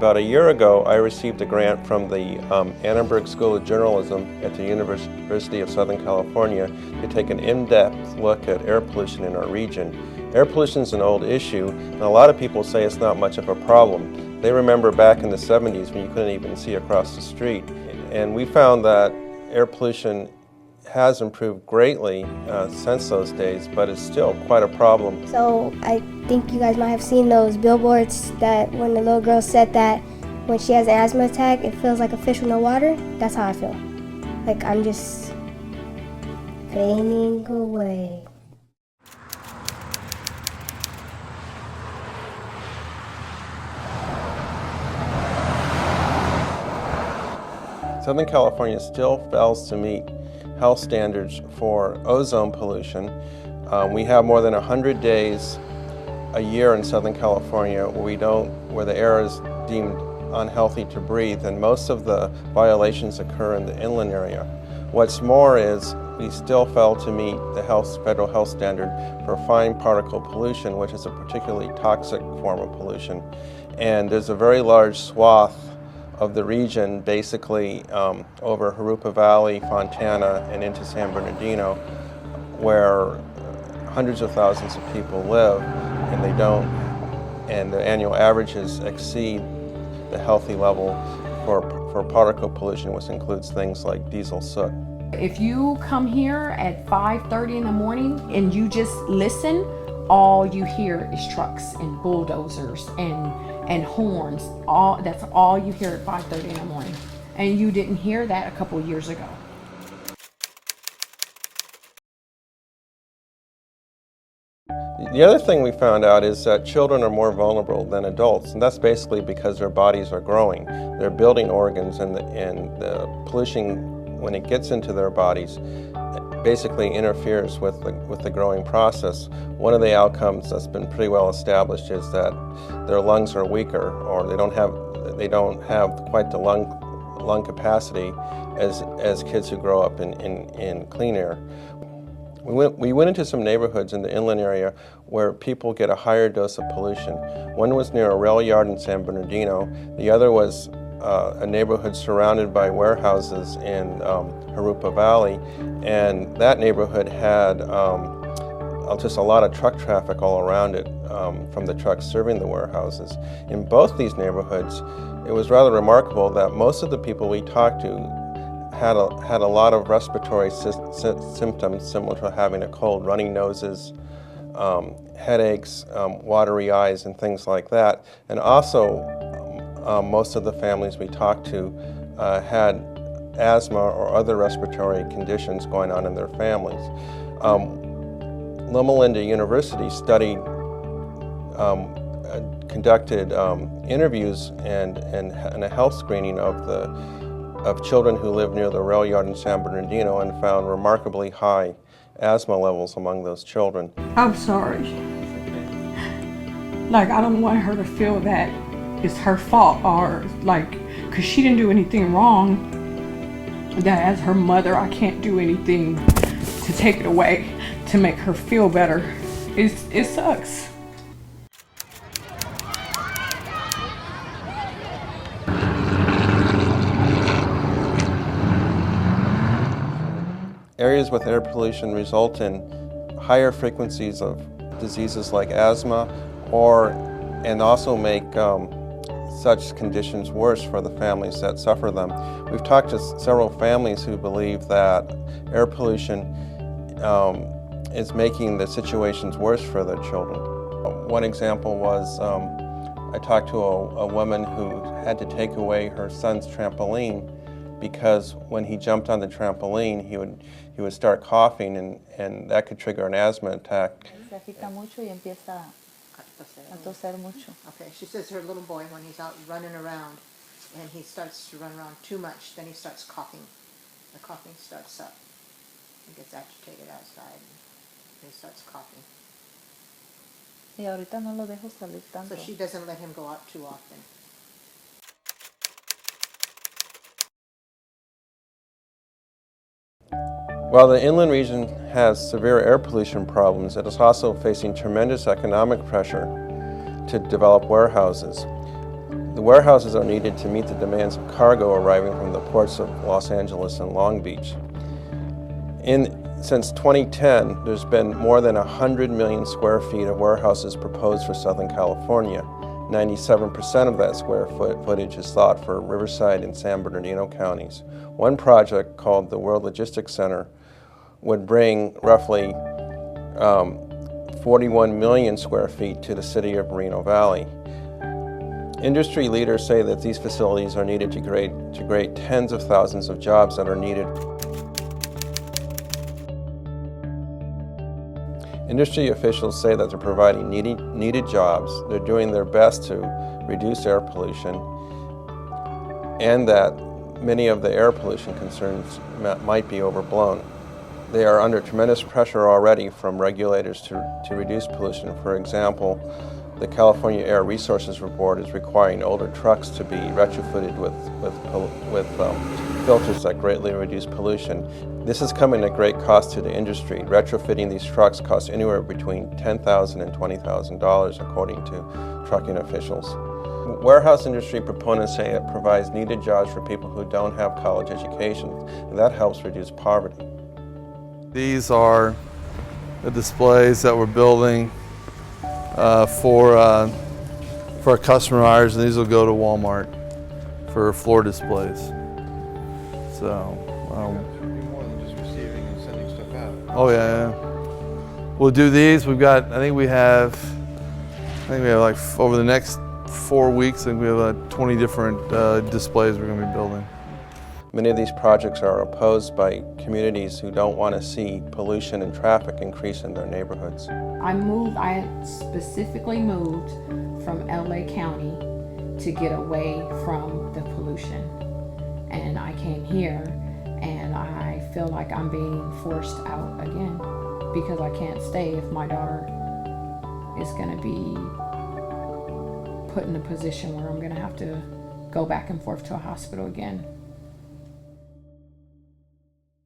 About a year ago, I received a grant from the Annenberg School of Journalism at the University of Southern California to take an in-depth look at air pollution in our region. Air pollution is an old issue, and a lot of people say it's not much of a problem. They remember back in the 70s when you couldn't even see across the street. And we found that air pollution has improved greatly since those days, but it's still quite a problem. So I think you guys might have seen those billboards that when the little girl said that when she has an asthma attack, it feels like a fish with no water. That's how I feel. Like I'm just fading away. Southern California still fails to meet health standards for ozone pollution. We have more than 100 days a year in Southern California where the air is deemed unhealthy to breathe, and most of the violations occur in the inland area. What's more is we still fail to meet the federal health standard for fine particle pollution, which is a particularly toxic form of pollution. And there's a very large swath of the region, basically over Jurupa Valley, Fontana, and into San Bernardino, where hundreds of thousands of people live, and the annual averages exceed the healthy level for particle pollution, which includes things like diesel soot. If you come here at 5:30 in the morning and you just listen, all you hear is trucks and bulldozers and horns. That's all you hear at 5:30 in the morning. And you didn't hear that a couple of years ago. The other thing we found out is that children are more vulnerable than adults, and that's basically because their bodies are growing. They're building organs, and the pollution, when it gets into their bodies, basically interferes with the growing process. One of the outcomes that's been pretty well established is that their lungs are weaker, or they don't have quite the lung capacity as kids who grow up in clean air. We went into some neighborhoods in the inland area where people get a higher dose of pollution. One was near a rail yard in San Bernardino. The other was a neighborhood surrounded by warehouses in Jurupa Valley, and that neighborhood had just a lot of truck traffic all around it from the trucks serving the warehouses. In both these neighborhoods, it was rather remarkable that most of the people we talked to had a lot of respiratory symptoms similar to having a cold, running noses, headaches, watery eyes, and things like that. And also, most of the families we talked to had asthma or other respiratory conditions going on in their families. Loma Linda University conducted interviews and a health screening of children who live near the rail yard in San Bernardino, and found remarkably high asthma levels among those children. I'm sorry. Like, I don't want her to feel that it's her fault, or because she didn't do anything wrong, that as her mother, I can't do anything to take it away, to make her feel better. It sucks. Areas with air pollution result in higher frequencies of diseases like asthma, and also make such conditions worse for the families that suffer them. We've talked to several families who believe that air pollution is making the situations worse for their children. One example was I talked to a woman who had to take away her son's trampoline because when he jumped on the trampoline, he would start coughing, and that could trigger an asthma attack. Se agita mucho y empieza a toser mucho. Okay, she says her little boy, when he's out running around and he starts to run around too much, then he starts coughing. The coughing starts up. He gets agitated outside and he starts coughing. Y ahorita no lo dejo salir tanto. So she doesn't let him go out too often. While the inland region has severe air pollution problems, it is also facing tremendous economic pressure to develop warehouses. The warehouses are needed to meet the demands of cargo arriving from the ports of Los Angeles and Long Beach. Since 2010, there's been more than 100 million square feet of warehouses proposed for Southern California. 97% of that square footage is thought for Riverside and San Bernardino counties. One project called the World Logistics Center would bring roughly 41 million square feet to the city of Moreno Valley. Industry leaders say that these facilities are needed to create tens of thousands of jobs that are needed. Industry officials say that they're providing needed jobs, they're doing their best to reduce air pollution, and that many of the air pollution concerns might be overblown. They are under tremendous pressure already from regulators to reduce pollution. For example, the California Air Resources Board is requiring older trucks to be retrofitted with filters that greatly reduce pollution. This is coming at great cost to the industry. Retrofitting these trucks costs anywhere between $10,000 and $20,000 according to trucking officials. Warehouse industry proponents say it provides needed jobs for people who don't have college educations, and that helps reduce poverty. These are the displays that we're building for our customer buyers, and these will go to Walmart for floor displays. So, more than just receiving and sending stuff out. oh yeah, we'll do these. I think we have like over the next 4 weeks, I think we have 20 different displays we're going to be building. Many of these projects are opposed by communities who don't want to see pollution and traffic increase in their neighborhoods. I specifically moved from LA County to get away from the pollution. And I came here and I feel like I'm being forced out again because I can't stay if my daughter is going to be put in a position where I'm going to have to go back and forth to a hospital again.